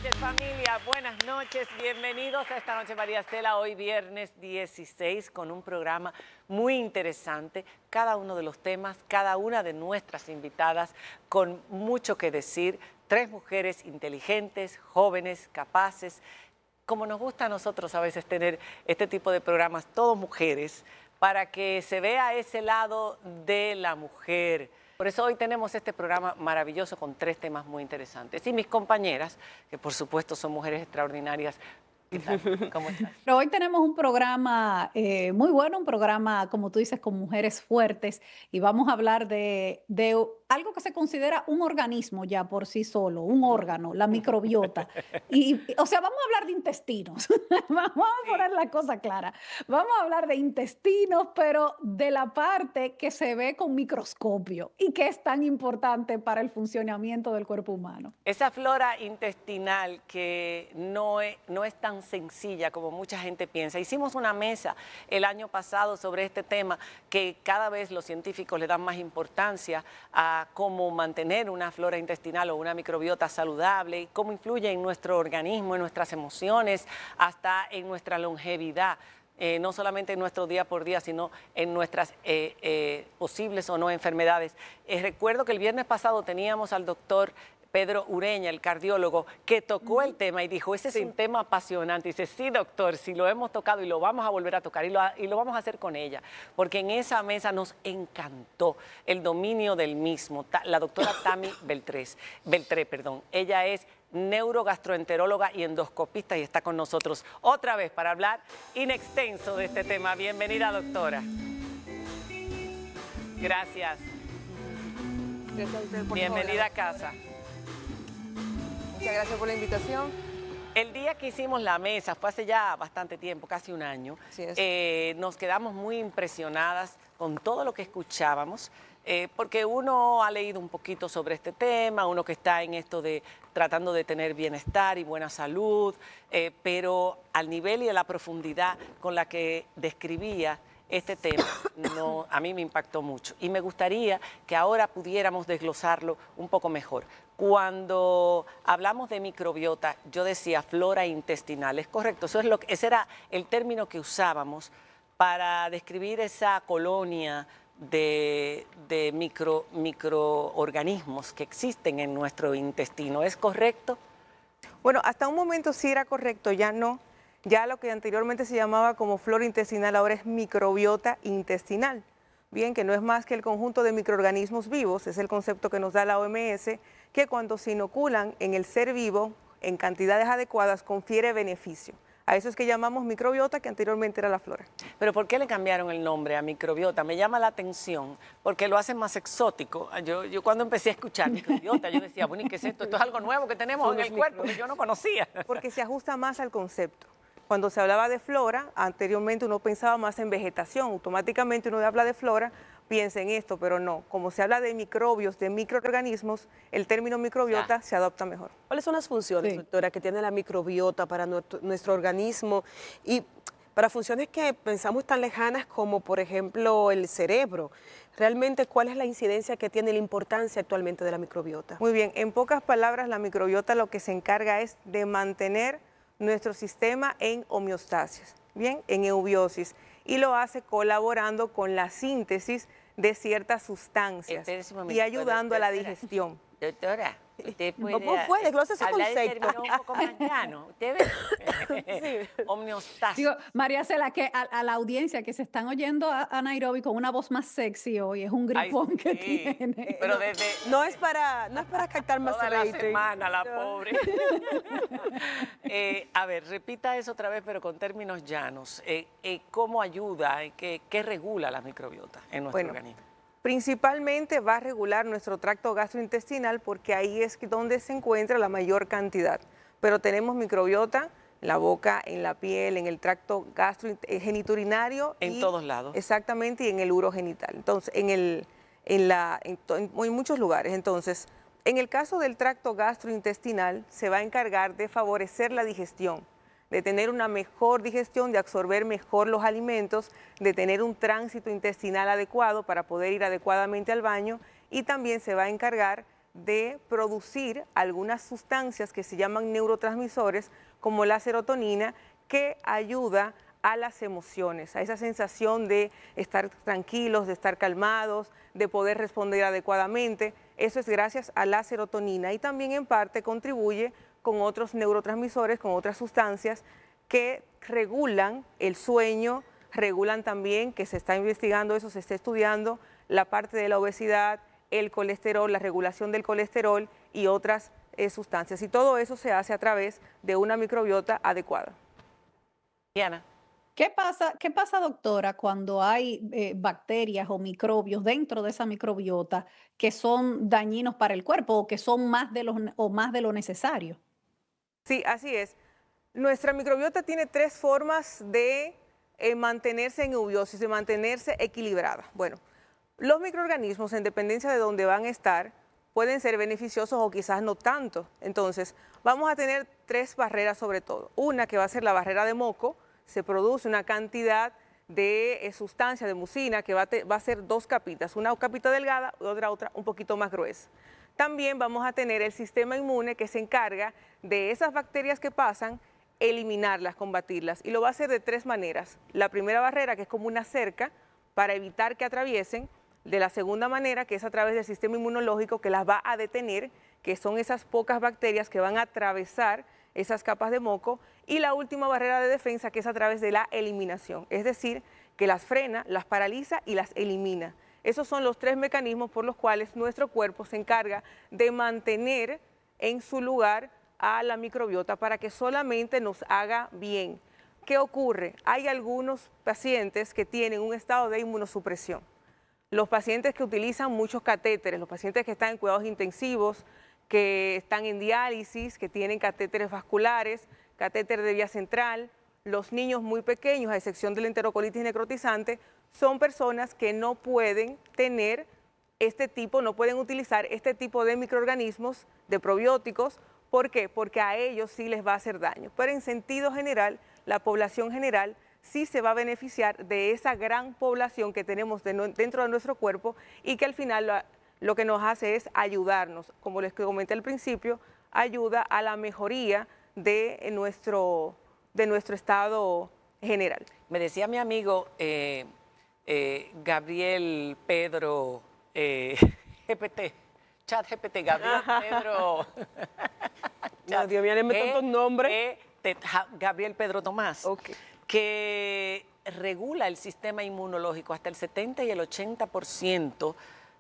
noches, familia. Buenas noches. Bienvenidos a esta noche, María Estela. Hoy viernes 16 con un programa muy interesante. Cada uno de los temas, cada una de nuestras invitadas con mucho que decir. Tres mujeres inteligentes, jóvenes, capaces. Como nos gusta a nosotros a veces tener este tipo de programas, todos mujeres, para que se vea ese lado de la mujer. Por eso hoy tenemos este programa maravilloso con tres temas muy interesantes. Y mis compañeras, que por supuesto son mujeres extraordinarias, ¿qué tal? ¿Cómo estás? Pero hoy tenemos un programa muy bueno, un programa, como tú dices, con mujeres fuertes y vamos a hablar de algo que se considera un organismo ya por sí solo, un órgano, la microbiota. O sea, vamos a hablar de intestinos, vamos a poner la cosa clara. Vamos a hablar de intestinos, pero de la parte que se ve con microscopio y que es tan importante para el funcionamiento del cuerpo humano. Esa flora intestinal que no es tan sencilla como mucha gente piensa. Hicimos una mesa el año pasado sobre este tema que cada vez los científicos le dan más importancia a cómo mantener una flora intestinal o una microbiota saludable y cómo influye en nuestro organismo, en nuestras emociones, hasta en nuestra longevidad. No solamente en nuestro día por día, sino en nuestras posibles o no enfermedades. Recuerdo que el viernes pasado teníamos al doctor Pedro Ureña, el cardiólogo, que tocó el tema y dijo, ese es un tema apasionante. Y dice, sí, doctor, sí lo hemos tocado y lo vamos a volver a tocar y lo vamos a hacer con ella, porque en esa mesa nos encantó el dominio del mismo. La doctora Tami Beltré, perdón. Ella es neurogastroenteróloga y endoscopista y está con nosotros otra vez para hablar in extenso de este tema. Bienvenida, doctora. Gracias. Gracias a usted por Bienvenida a casa. Muchas gracias por la invitación. El día que hicimos la mesa, fue hace ya bastante tiempo, casi un año, Así es. nos quedamos muy impresionadas con todo lo que escuchábamos, porque uno ha leído un poquito sobre este tema, uno que está en esto de tratando de tener bienestar y buena salud, pero al nivel y a la profundidad con la que describía este tema, a mí me impactó mucho y me gustaría que ahora pudiéramos desglosarlo un poco mejor. Cuando hablamos de microbiota, yo decía flora intestinal, ¿es correcto? Ese era el término que usábamos para describir esa colonia de microorganismos que existen en nuestro intestino, ¿es correcto? Bueno, hasta un momento sí era correcto, ya no. Ya lo que anteriormente se llamaba como flora intestinal ahora es microbiota intestinal. Bien, que no es más que el conjunto de microorganismos vivos, es el concepto que nos da la OMS, que cuando se inoculan en el ser vivo en cantidades adecuadas confiere beneficio. A eso es que llamamos microbiota, que anteriormente era la flora. Pero ¿por qué le cambiaron el nombre a microbiota? Me llama la atención porque lo hacen más exótico. Yo cuando empecé a escuchar microbiota, yo decía, bueno, ¿y qué es esto? Esto es algo nuevo que tenemos Son en los el cuerpo que yo no conocía. Porque se ajusta más al concepto. Cuando se hablaba de flora, anteriormente uno pensaba más en vegetación, automáticamente uno habla de flora, piensa en esto, pero no. Como se habla de microbios, de microorganismos, el término microbiota se adopta mejor. ¿Cuáles son las funciones, Sí. doctora, que tiene la microbiota para nuestro organismo y para funciones que pensamos tan lejanas como, por ejemplo, el cerebro? Realmente, ¿cuál es la incidencia que tiene, la importancia actualmente de la microbiota? Muy bien, en pocas palabras, la microbiota lo que se encarga es de mantener nuestro sistema en homeostasis, bien, en eubiosis, y lo hace colaborando con la síntesis de ciertas sustancias Espérese un y momentito, ayudando a la doctora. digestión. Doctora, usted puede ¿Cómo fue? Desglose ese hablar de concepto. términos un poco más llano. ¿Usted ve? Homeostasis. Digo, María Cela, que a la audiencia que se están oyendo a Nairobi con una voz más sexy hoy, es un Ay, gripón que sí. tiene. Pero desde No es para captar más toda la rating. semana, la No. pobre. A ver, repita eso otra vez, pero con términos llanos. ¿Cómo ayuda, qué regula la microbiota en nuestro Bueno, organismo? principalmente va a regular nuestro tracto gastrointestinal porque ahí es donde se encuentra la mayor cantidad. Pero tenemos microbiota en la boca, en la piel, en el tracto genitourinario. En todos lados. Exactamente, y en el urogenital. Entonces, en muchos lugares. Entonces, en el caso del tracto gastrointestinal, se va a encargar de favorecer la digestión, de tener una mejor digestión, de absorber mejor los alimentos, de tener un tránsito intestinal adecuado para poder ir adecuadamente al baño y también se va a encargar de producir algunas sustancias que se llaman neurotransmisores, como la serotonina, que ayuda a las emociones, a esa sensación de estar tranquilos, de estar calmados, de poder responder adecuadamente. Eso es gracias a la serotonina y también en parte contribuye con otros neurotransmisores, con otras sustancias que regulan el sueño, regulan también, que se está investigando eso, se está estudiando la parte de la obesidad, el colesterol, la regulación del colesterol y otras sustancias. Y todo eso se hace a través de una microbiota adecuada. Diana. Qué pasa, doctora, cuando hay bacterias o microbios dentro de esa microbiota que son dañinos para el cuerpo o que son más de lo necesario? Sí, así es. Nuestra microbiota tiene tres formas de mantenerse en eubiosis, de mantenerse equilibrada. Bueno, los microorganismos, en dependencia de dónde van a estar, pueden ser beneficiosos o quizás no tanto. Entonces, vamos a tener tres barreras sobre todo. Una que va a ser la barrera de moco, se produce una cantidad de sustancia, de mucina, que va a ser dos capitas, una capita delgada y otra un poquito más gruesa. También vamos a tener el sistema inmune que se encarga de esas bacterias que pasan, eliminarlas, combatirlas, y lo va a hacer de tres maneras. La primera barrera, que es como una cerca, para evitar que atraviesen; de la segunda manera, que es a través del sistema inmunológico, que las va a detener, que son esas pocas bacterias que van a atravesar esas capas de moco; y la última barrera de defensa, que es a través de la eliminación, es decir, que las frena, las paraliza y las elimina. Esos son los tres mecanismos por los cuales nuestro cuerpo se encarga de mantener en su lugar a la microbiota para que solamente nos haga bien. ¿Qué ocurre? Hay algunos pacientes que tienen un estado de inmunosupresión. Los pacientes que utilizan muchos catéteres, los pacientes que están en cuidados intensivos, que están en diálisis, que tienen catéteres vasculares, catéter de vía central, los niños muy pequeños, a excepción de la enterocolitis necrotizante, son personas que no pueden tener no pueden utilizar este tipo de microorganismos, de probióticos. ¿Por qué? Porque a ellos sí les va a hacer daño. Pero en sentido general, la población general sí se va a beneficiar de esa gran población que tenemos dentro de nuestro cuerpo y que al final lo que nos hace es ayudarnos. Como les comenté al principio, ayuda a la mejoría de nuestro estado general. Me decía mi amigo Gabriel Pedro GPT, Chat GPT, Gabriel Pedro. No, Dios mío, le meto tantos nombres. Gabriel Pedro Tomás, Okay. que regula el sistema inmunológico. Hasta el 70 y el 80%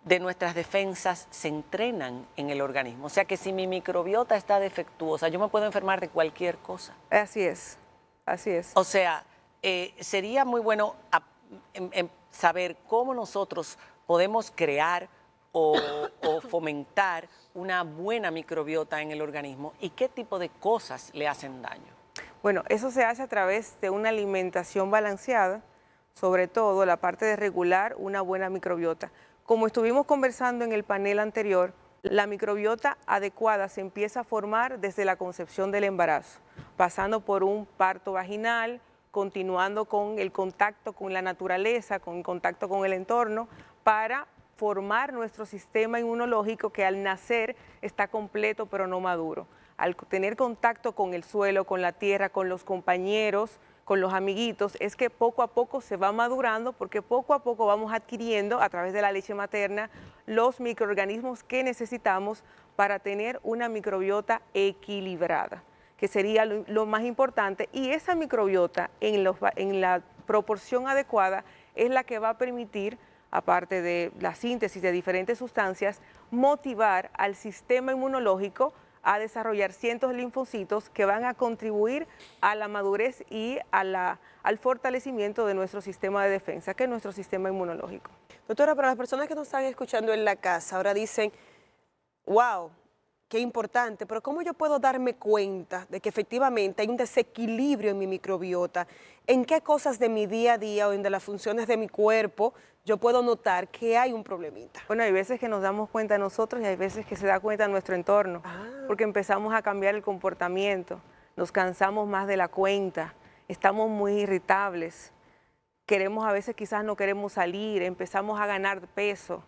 de nuestras defensas se entrenan en el organismo. O sea que si mi microbiota está defectuosa, yo me puedo enfermar de cualquier cosa. Así es, así es. O sea, sería muy bueno saber cómo nosotros podemos crear o fomentar una buena microbiota en el organismo y qué tipo de cosas le hacen daño. Bueno, eso se hace a través de una alimentación balanceada, sobre todo la parte de regular una buena microbiota. Como estuvimos conversando en el panel anterior, la microbiota adecuada se empieza a formar desde la concepción del embarazo, pasando por un parto vaginal, continuando con el contacto con la naturaleza, con el contacto con el entorno, para formar nuestro sistema inmunológico que al nacer está completo pero no maduro. Al tener contacto con el suelo, con la tierra, con los compañeros, con los amiguitos, es que poco a poco se va madurando, porque poco a poco vamos adquiriendo a través de la leche materna los microorganismos que necesitamos para tener una microbiota equilibrada, que sería lo más importante. Y esa microbiota en la proporción adecuada es la que va a permitir, aparte de la síntesis de diferentes sustancias, motivar al sistema inmunológico a desarrollar cientos de linfocitos que van a contribuir a la madurez y al fortalecimiento de nuestro sistema de defensa, que es nuestro sistema inmunológico. Doctora, para las personas que nos están escuchando en la casa, ahora dicen, wow, qué importante, pero ¿cómo yo puedo darme cuenta de que efectivamente hay un desequilibrio en mi microbiota? ¿En qué cosas de mi día a día o en de las funciones de mi cuerpo yo puedo notar que hay un problemita? Bueno, hay veces que nos damos cuenta nosotros y hay veces que se da cuenta nuestro entorno, porque empezamos a cambiar el comportamiento, nos cansamos más de la cuenta, estamos muy irritables, a veces quizás no queremos salir, empezamos a ganar peso,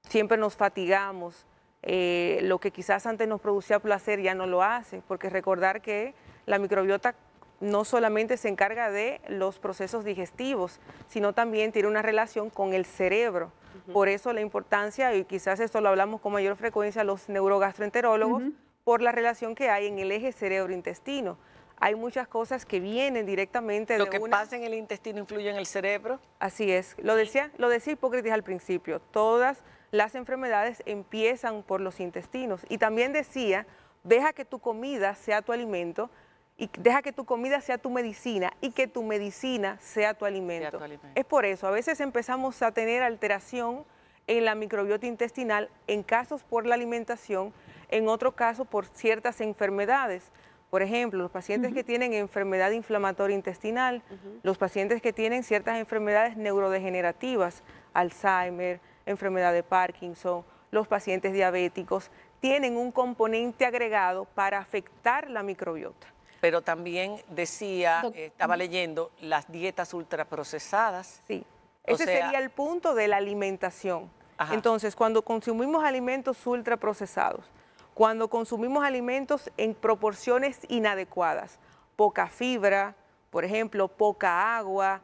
siempre nos fatigamos, lo que quizás antes nos producía placer ya no lo hace, porque recordar que la microbiota no solamente se encarga de los procesos digestivos, sino también tiene una relación con el cerebro. Por eso la importancia, y quizás esto lo hablamos con mayor frecuencia los neurogastroenterólogos, por la relación que hay en el eje cerebro-intestino. Hay muchas cosas que vienen directamente de Lo que pasa en el intestino influye en el cerebro. Así es, lo decía Hipócrates al principio, todas las enfermedades empiezan por los intestinos. Y también decía, deja que tu comida sea tu alimento, y deja que tu comida sea tu medicina y que tu medicina sea tu alimento. Es por eso, a veces empezamos a tener alteración en la microbiota intestinal, en casos por la alimentación, en otros casos por ciertas enfermedades. Por ejemplo, los pacientes que tienen enfermedad inflamatoria intestinal, los pacientes que tienen ciertas enfermedades neurodegenerativas, Alzheimer, enfermedad de Parkinson, los pacientes diabéticos, tienen un componente agregado para afectar la microbiota. Pero también decía, estaba leyendo, las dietas ultraprocesadas. Sí, ese sería el punto de la alimentación. Entonces, cuando consumimos alimentos ultraprocesados, cuando consumimos alimentos en proporciones inadecuadas, poca fibra, por ejemplo, poca agua,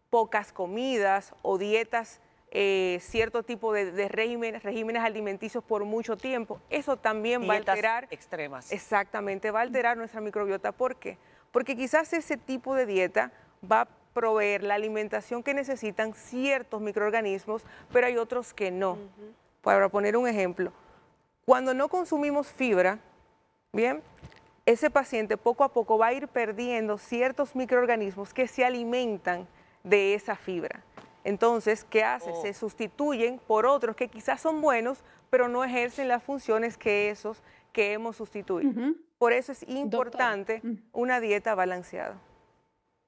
pocas comidas o dietas, cierto tipo de regímenes alimenticios por mucho tiempo, eso también va a alterar extremas. Exactamente, va a alterar nuestra microbiota. ¿Por qué? Porque quizás ese tipo de dieta va a proveer la alimentación que necesitan ciertos microorganismos, pero hay otros que no. Para poner un ejemplo, cuando no consumimos fibra, bien, ese paciente poco a poco va a ir perdiendo ciertos microorganismos que se alimentan de esa fibra. Entonces, ¿qué hace? Se sustituyen por otros que quizás son buenos, pero no ejercen las funciones que esos que hemos sustituido. Por eso es importante una dieta balanceada.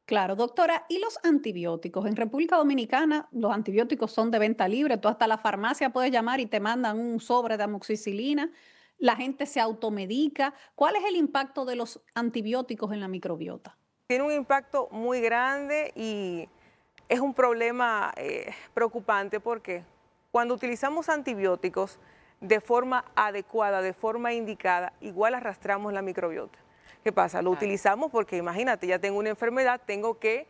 Claro, doctora, ¿y los antibióticos? En República Dominicana los antibióticos son de venta libre, tú hasta la farmacia puedes llamar y te mandan un sobre de amoxicilina, la gente se automedica. ¿Cuál es el impacto de los antibióticos en la microbiota? Tiene un impacto muy grande y es un problema preocupante porque cuando utilizamos antibióticos de forma adecuada, de forma indicada, igual arrastramos la microbiota. ¿Qué pasa? Lo utilizamos porque imagínate, ya tengo una enfermedad, tengo que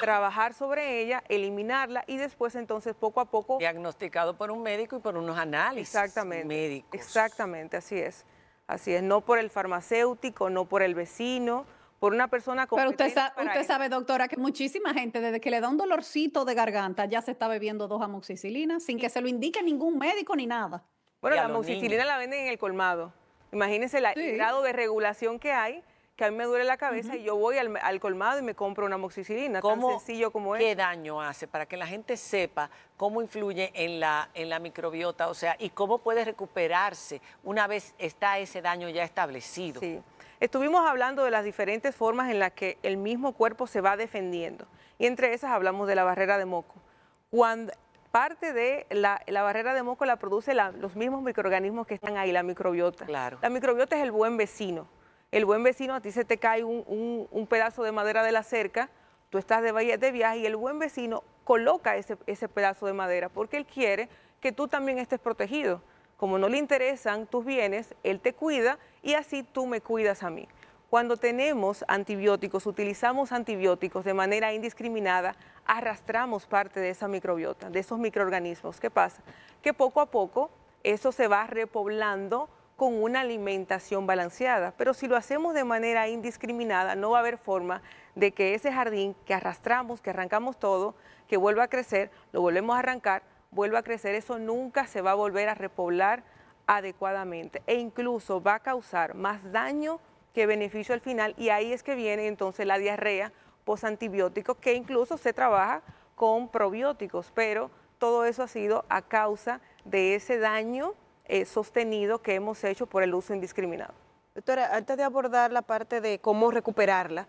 trabajar sobre ella, eliminarla y después entonces poco a poco... Diagnosticado por un médico y por unos análisis médicos. Exactamente, así es. Así es, no por el farmacéutico, no por el vecino, por una persona competente. Pero usted sabe, doctora, que muchísima gente desde que le da un dolorcito de garganta ya se está bebiendo 2 amoxicilinas sin que se lo indique ningún médico ni nada. Bueno, la amoxicilina la venden en el colmado. Imagínense el grado de regulación que hay, que a mí me duele la cabeza y yo voy al colmado y me compro una amoxicilina, tan sencillo como es. ¿Qué daño hace? Para que la gente sepa cómo influye en la microbiota, o sea, y cómo puede recuperarse una vez está ese daño ya establecido. Sí. Estuvimos hablando de las diferentes formas en las que el mismo cuerpo se va defendiendo y entre esas hablamos de la barrera de moco. Cuando parte de la barrera de moco la produce los mismos microorganismos que están ahí, la microbiota. Claro. La microbiota es el buen vecino. El buen vecino, a ti se te cae un pedazo de madera de la cerca, tú estás de viaje y el buen vecino coloca ese pedazo de madera porque él quiere que tú también estés protegido. Como no le interesan tus bienes, él te cuida y así tú me cuidas a mí. Cuando tenemos antibióticos, utilizamos antibióticos de manera indiscriminada, arrastramos parte de esa microbiota, de esos microorganismos. ¿Qué pasa? Que poco a poco eso se va repoblando con una alimentación balanceada, pero si lo hacemos de manera indiscriminada, no va a haber forma de que ese jardín que arrastramos, que arrancamos todo, que vuelva a crecer, lo volvemos a arrancar, vuelva a crecer, eso nunca se va a volver a repoblar adecuadamente e incluso va a causar más daño que beneficio al final y ahí es que viene entonces la diarrea posantibióticos que incluso se trabaja con probióticos, pero todo eso ha sido a causa de ese daño sostenido que hemos hecho por el uso indiscriminado. Doctora, antes de abordar la parte de cómo recuperarla,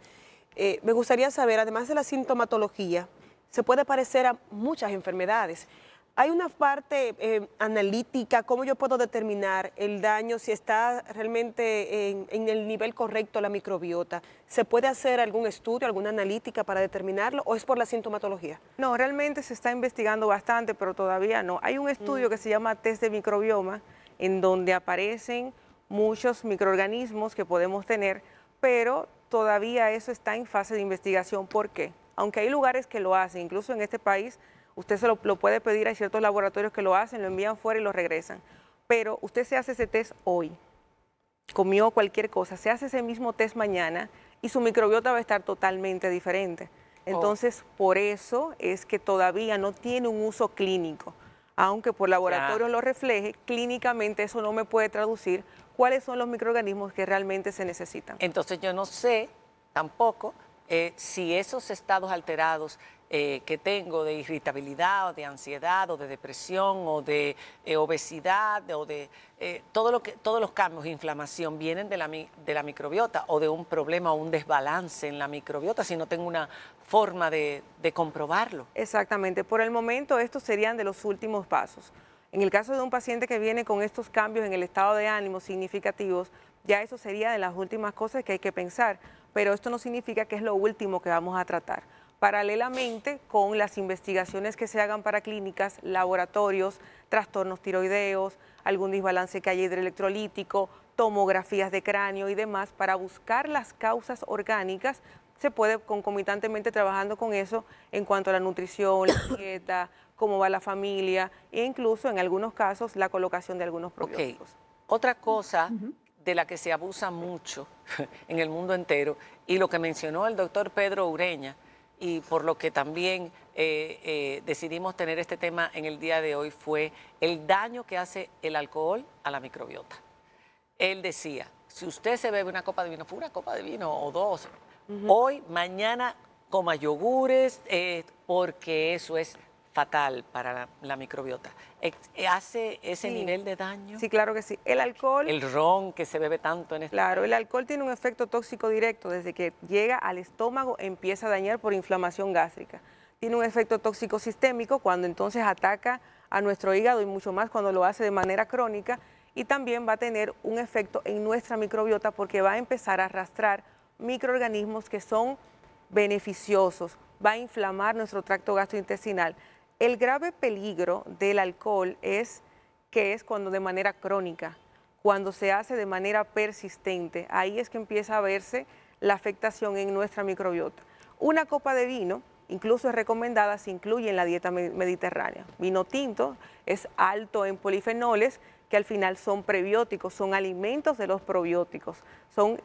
me gustaría saber, además de la sintomatología, se puede parecer a muchas enfermedades. Hay una parte analítica, ¿cómo yo puedo determinar el daño, si está realmente en el nivel correcto la microbiota? ¿Se puede hacer algún estudio, alguna analítica para determinarlo o es por la sintomatología? No, realmente se está investigando bastante, pero todavía no. Hay un estudio que se llama test de microbioma en donde aparecen muchos microorganismos que podemos tener, pero todavía eso está en fase de investigación. ¿Por qué? Aunque hay lugares que lo hacen, incluso en este país, usted se lo puede pedir, hay ciertos laboratorios que lo hacen, lo envían fuera y lo regresan. Pero usted se hace ese test hoy, comió cualquier cosa, se hace ese mismo test mañana y su microbiota va a estar totalmente diferente. Entonces, por eso es que todavía no tiene un uso clínico. Aunque por laboratorio lo refleje, clínicamente eso no me puede traducir cuáles son los microorganismos que realmente se necesitan. Entonces yo no sé tampoco si esos estados alterados que tengo de irritabilidad o de ansiedad o de depresión o de obesidad o de todos los cambios de inflamación vienen de la microbiota o de un problema o un desbalance en la microbiota si no tengo una forma de comprobarlo. Exactamente. Por el momento estos serían de los últimos pasos. En el caso de un paciente que viene con estos cambios en el estado de ánimo significativos, ya eso sería de las últimas cosas que hay que pensar, pero esto no significa que es lo último que vamos a tratar. Paralelamente con las investigaciones que se hagan para clínicas, laboratorios, trastornos tiroideos, algún desbalance que haya hidroelectrolítico, tomografías de cráneo y demás, para buscar las causas orgánicas, se puede concomitantemente trabajando con eso en cuanto a la nutrición, la dieta, cómo va la familia e incluso en algunos casos la colocación de algunos probióticos. Otra cosa de la que se abusa mucho en el mundo entero y lo que mencionó el doctor Pedro Ureña y por lo que también decidimos tener este tema en el día de hoy fue el daño que hace el alcohol a la microbiota. Él decía, si usted se bebe una copa de vino, fue una copa de vino o dos, hoy, mañana coma yogures porque eso es fatal para la microbiota. ¿Hace ese nivel de daño? Sí, claro que sí. El alcohol... El ron que se bebe tanto en este Claro, el alcohol tiene un efecto tóxico directo. Desde que llega al estómago empieza a dañar por inflamación gástrica. Tiene un efecto tóxico sistémico cuando entonces ataca a nuestro hígado y mucho más cuando lo hace de manera crónica. Y también va a tener un efecto en nuestra microbiota porque va a empezar a arrastrar microorganismos que son beneficiosos. Va a inflamar nuestro tracto gastrointestinal. El grave peligro del alcohol es que es cuando de manera crónica, cuando se hace de manera persistente, ahí es que empieza a verse la afectación en nuestra microbiota. Una copa de vino, incluso es recomendada, se incluye en la dieta mediterránea. Vino tinto es alto en polifenoles, que al final son prebióticos, son alimentos de los probióticos, son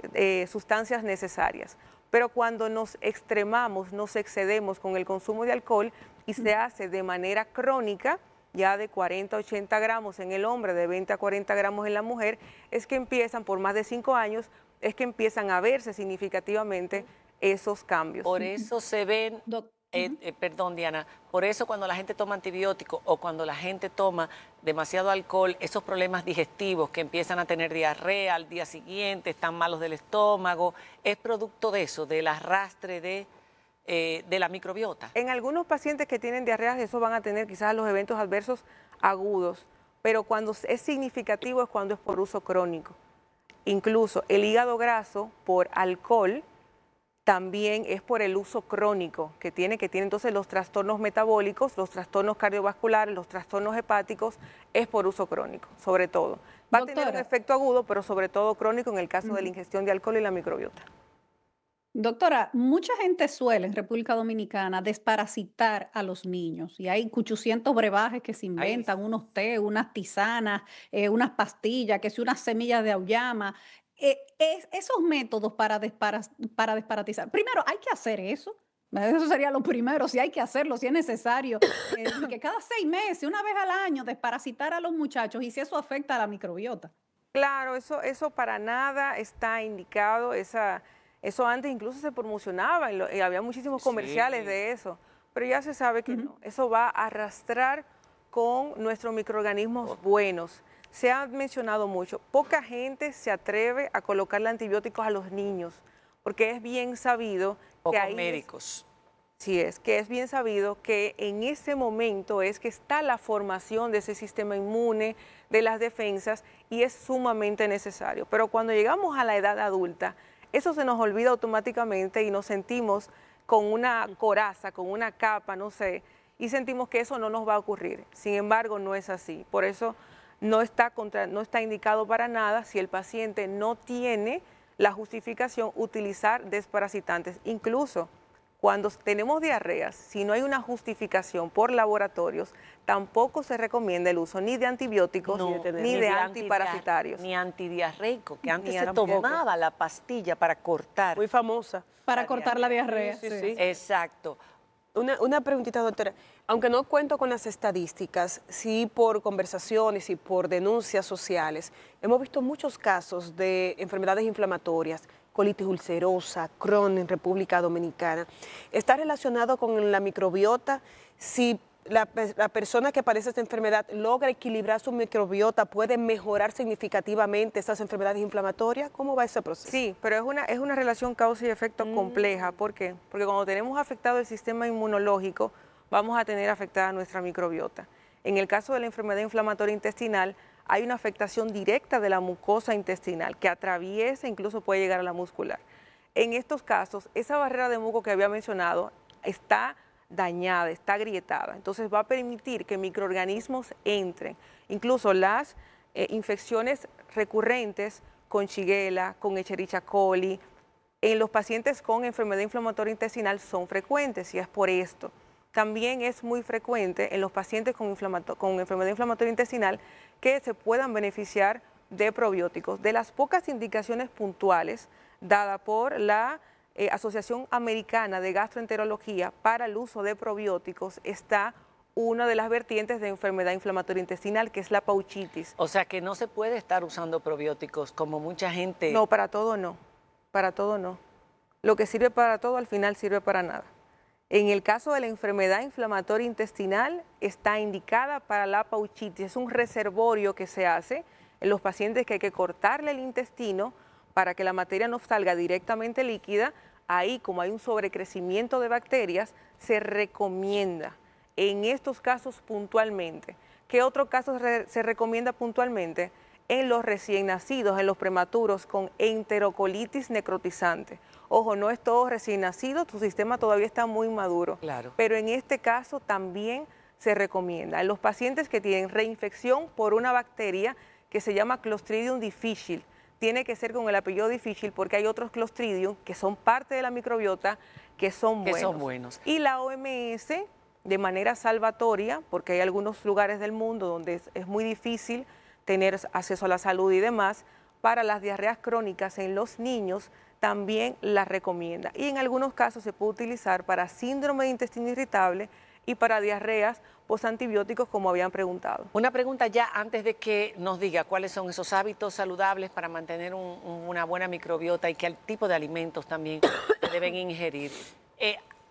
sustancias necesarias. Pero cuando nos extremamos, nos excedemos con el consumo de alcohol y se hace de manera crónica, ya de 40 a 80 gramos en el hombre, de 20 a 40 gramos en la mujer, es que empiezan, por más de 5 años, es que empiezan a verse significativamente esos cambios. Por eso se ven, perdón Diana, por eso cuando la gente toma antibióticos o cuando la gente toma demasiado alcohol, esos problemas digestivos que empiezan a tener diarrea al día siguiente, están malos del estómago, es producto de eso, del arrastre de la microbiota. En algunos pacientes que tienen diarreas, eso van a tener quizás los eventos adversos agudos, pero cuando es significativo es cuando es por uso crónico. Incluso el hígado graso por alcohol también es por el uso crónico que tiene entonces los trastornos metabólicos, los trastornos cardiovasculares, los trastornos hepáticos, es por uso crónico, sobre todo. Va a tener un efecto agudo, pero sobre todo crónico en el caso de la ingestión de alcohol y la microbiota. Doctora, mucha gente suele en República Dominicana desparasitar a los niños y hay 800 brebajes que se inventan, unos té, unas tisanas, unas pastillas, que si unas semillas de auyama. Esos métodos para desparatizar, primero hay que hacer eso. Eso sería lo primero, si hay que hacerlo, si es necesario, que cada 6 meses, una vez al año, desparasitar a los muchachos y si eso afecta a la microbiota. Claro, eso para nada está indicado, eso antes incluso se promocionaba y había muchísimos comerciales de eso, pero ya se sabe que no. Eso va a arrastrar con nuestros microorganismos buenos. Se ha mencionado mucho, poca gente se atreve a colocarle antibióticos a los niños, porque es bien sabido que hay médicos. Sí, que es bien sabido que en ese momento es que está la formación de ese sistema inmune, de las defensas, y es sumamente necesario. Pero cuando llegamos a la edad adulta, eso se nos olvida automáticamente y nos sentimos con una coraza, con una capa, no sé, y sentimos que eso no nos va a ocurrir. Sin embargo, no es así. Por eso no está indicado para nada si el paciente no tiene la justificación utilizar desparasitantes. Incluso cuando tenemos diarreas, si no hay una justificación por laboratorios, tampoco se recomienda el uso ni de antibióticos ni de antiparasitarios. Ni antidiarreico, que antes Ni se tampoco. tomaba la pastilla para cortar. Muy famosa. Para cortar la diarrea. Sí, sí. sí. Exacto. Una preguntita, doctora. Aunque no cuento con las estadísticas, sí por conversaciones y por denuncias sociales, hemos visto muchos casos de enfermedades inflamatorias, colitis ulcerosa, Crohn en República Dominicana. ¿Está relacionado con la microbiota? Si la persona que padece esta enfermedad logra equilibrar su microbiota, ¿puede mejorar significativamente estas enfermedades inflamatorias? ¿Cómo va ese proceso? Sí, pero es una relación causa y efecto compleja. ¿Por qué? Porque cuando tenemos afectado el sistema inmunológico, vamos a tener afectada nuestra microbiota. En el caso de la enfermedad inflamatoria intestinal, hay una afectación directa de la mucosa intestinal que atraviesa, incluso puede llegar a la muscular. En estos casos, esa barrera de muco que había mencionado está dañada, está agrietada. Entonces va a permitir que microorganismos entren. Incluso las infecciones recurrentes con Shigella, con Escherichia coli, en los pacientes con enfermedad inflamatoria intestinal son frecuentes y es por esto. También es muy frecuente en los pacientes con enfermedad inflamatoria intestinal que se puedan beneficiar de probióticos. De las pocas indicaciones puntuales dadas por la Asociación Americana de Gastroenterología para el uso de probióticos está una de las vertientes de enfermedad inflamatoria intestinal, que es la pouchitis. O sea que no se puede estar usando probióticos como mucha gente. No, para todo no. Para todo no. Lo que sirve para todo al final sirve para nada. En el caso de la enfermedad inflamatoria intestinal está indicada para la pouchitis. Es un reservorio que se hace en los pacientes que hay que cortarle el intestino para que la materia no salga directamente líquida. Ahí, como hay un sobrecrecimiento de bacterias, se recomienda en estos casos puntualmente. ¿Qué otro caso se recomienda puntualmente? En los recién nacidos, en los prematuros con enterocolitis necrotizante. Ojo, no es todo recién nacido, tu sistema todavía está muy maduro. Claro. Pero en este caso también se recomienda. En los pacientes que tienen reinfección por una bacteria que se llama Clostridium difficile, tiene que ser con el apellido difícil porque hay otros Clostridium que son parte de la microbiota que son buenos. Y la OMS, de manera salvatoria, porque hay algunos lugares del mundo donde es muy difícil tener acceso a la salud y demás, para las diarreas crónicas en los niños también las recomienda. Y en algunos casos se puede utilizar para síndrome de intestino irritable y para diarreas postantibióticos, como habían preguntado. Una pregunta ya antes de que nos diga cuáles son esos hábitos saludables para mantener una buena microbiota y qué tipo de alimentos también se deben ingerir.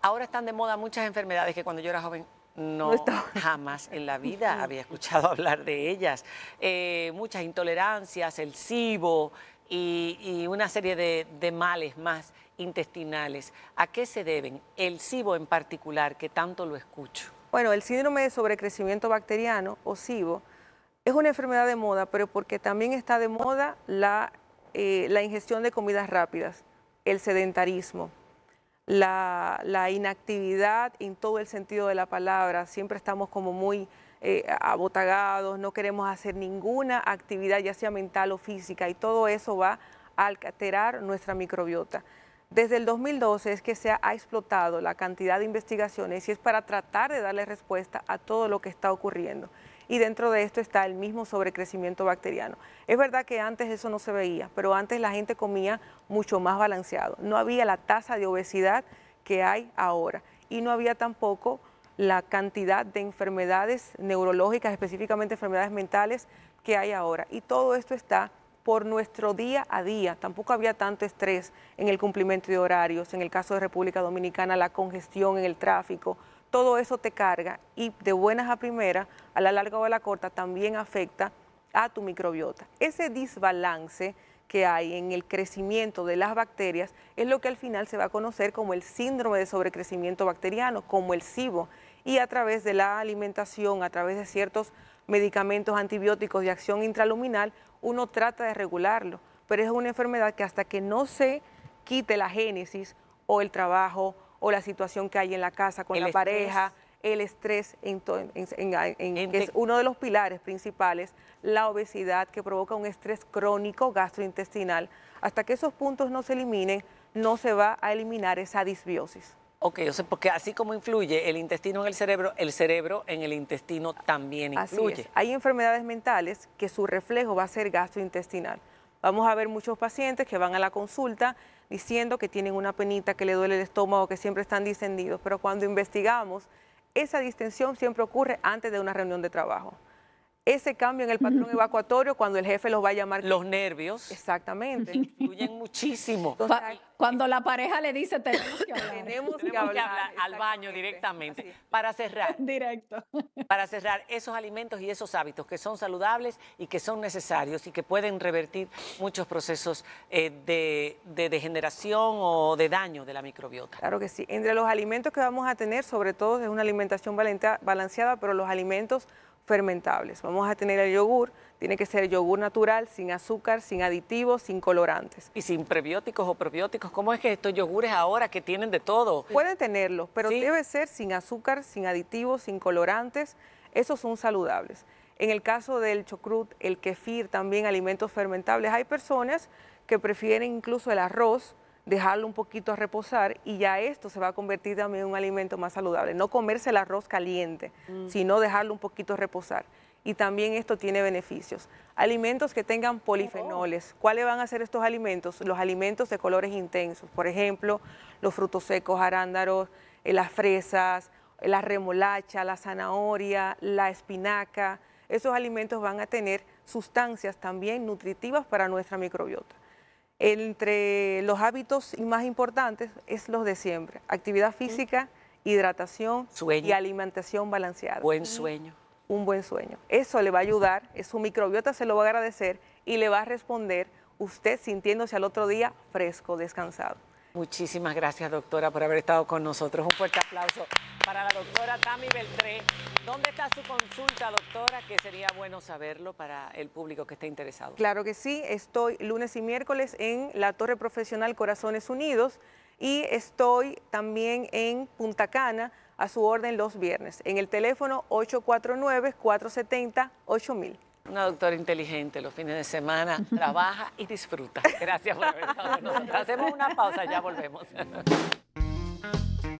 Ahora están de moda muchas enfermedades que cuando yo era joven no jamás en la vida había escuchado hablar de ellas. Muchas intolerancias, el SIBO y una serie de males más intestinales. ¿A qué se deben? El SIBO en particular, que tanto lo escucho. Bueno, el síndrome de sobrecrecimiento bacteriano o SIBO es una enfermedad de moda, pero porque también está de moda la ingestión de comidas rápidas, el sedentarismo, la inactividad en todo el sentido de la palabra. Siempre estamos como muy abotagados, no queremos hacer ninguna actividad, ya sea mental o física, y todo eso va a alterar nuestra microbiota. Desde el 2012 es que se ha explotado la cantidad de investigaciones y es para tratar de darle respuesta a todo lo que está ocurriendo. Y dentro de esto está el mismo sobrecrecimiento bacteriano. Es verdad que antes eso no se veía, pero antes la gente comía mucho más balanceado. No había la tasa de obesidad que hay ahora y no había tampoco la cantidad de enfermedades neurológicas, específicamente enfermedades mentales, que hay ahora. Y todo esto está por nuestro día a día. Tampoco había tanto estrés en el cumplimiento de horarios. En el caso de República Dominicana, la congestión en el tráfico, todo eso te carga y de buenas a primeras, a la larga o a la corta, también afecta a tu microbiota. Ese desbalance que hay en el crecimiento de las bacterias es lo que al final se va a conocer como el síndrome de sobrecrecimiento bacteriano, como el SIBO, y a través de la alimentación, a través de ciertos medicamentos antibióticos de acción intraluminal, uno trata de regularlo, pero es una enfermedad que hasta que no se quite la génesis o el trabajo o la situación que hay en la casa con la pareja, el estrés, que es uno de los pilares principales, la obesidad, que provoca un estrés crónico gastrointestinal. Hasta que esos puntos no se eliminen, no se va a eliminar esa disbiosis. Ok, o sea, porque así como influye el intestino en el cerebro en el intestino también influye. Así es. Hay enfermedades mentales que su reflejo va a ser gastrointestinal. Vamos a ver muchos pacientes que van a la consulta diciendo que tienen una penita, que le duele el estómago, que siempre están distendidos, pero cuando investigamos, esa distensión siempre ocurre antes de una reunión de trabajo. Ese cambio en el patrón evacuatorio, cuando el jefe los va a llamar. Los nervios Exactamente. influyen muchísimo. Cuando la pareja le dice tenemos que hablar. Tenemos que Tenemos que hablar hablar al baño exactamente. directamente. Así es. Para cerrar, Directo. para cerrar, esos alimentos y esos hábitos que son saludables y que son necesarios y que pueden revertir muchos procesos de degeneración o de daño de la microbiota. Claro que sí. Entre los alimentos que vamos a tener, sobre todo es una alimentación balanceada, pero los alimentos fermentables. Vamos a tener el yogur, tiene que ser yogur natural, sin azúcar, sin aditivos, sin colorantes. Y sin prebióticos o probióticos, ¿cómo es que estos yogures ahora que tienen de todo? Pueden tenerlos, pero Sí. debe ser sin azúcar, sin aditivos, sin colorantes. Esos son saludables. En el caso del chucrut, el kefir, también alimentos fermentables, hay personas que prefieren incluso el arroz, dejarlo un poquito a reposar y ya esto se va a convertir también en un alimento más saludable. No comerse el arroz caliente, sino dejarlo un poquito a reposar. Y también esto tiene beneficios. Alimentos que tengan polifenoles. ¿Cuáles van a ser estos alimentos? Los alimentos de colores intensos. Por ejemplo, los frutos secos, arándanos, las fresas, la remolacha, la zanahoria, la espinaca. Esos alimentos van a tener sustancias también nutritivas para nuestra microbiota. Entre los hábitos más importantes es los de siempre: actividad física, hidratación Sueño. y alimentación balanceada. Buen sueño. Un buen sueño. Eso le va a ayudar, su microbiota se lo va a agradecer y le va a responder usted sintiéndose al otro día fresco, descansado. Muchísimas gracias, doctora, por haber estado con nosotros. Un fuerte aplauso para la doctora Tami Beltré. ¿Dónde está su consulta, doctora? Que sería bueno saberlo para el público que esté interesado. Claro que sí, estoy lunes y miércoles en la Torre Profesional Corazones Unidos y estoy también en Punta Cana a su orden los viernes, en el teléfono 849-470-8000. Una doctora inteligente, los fines de semana trabaja y disfruta. Gracias por haber estado con nosotros. Hacemos una pausa, ya volvemos.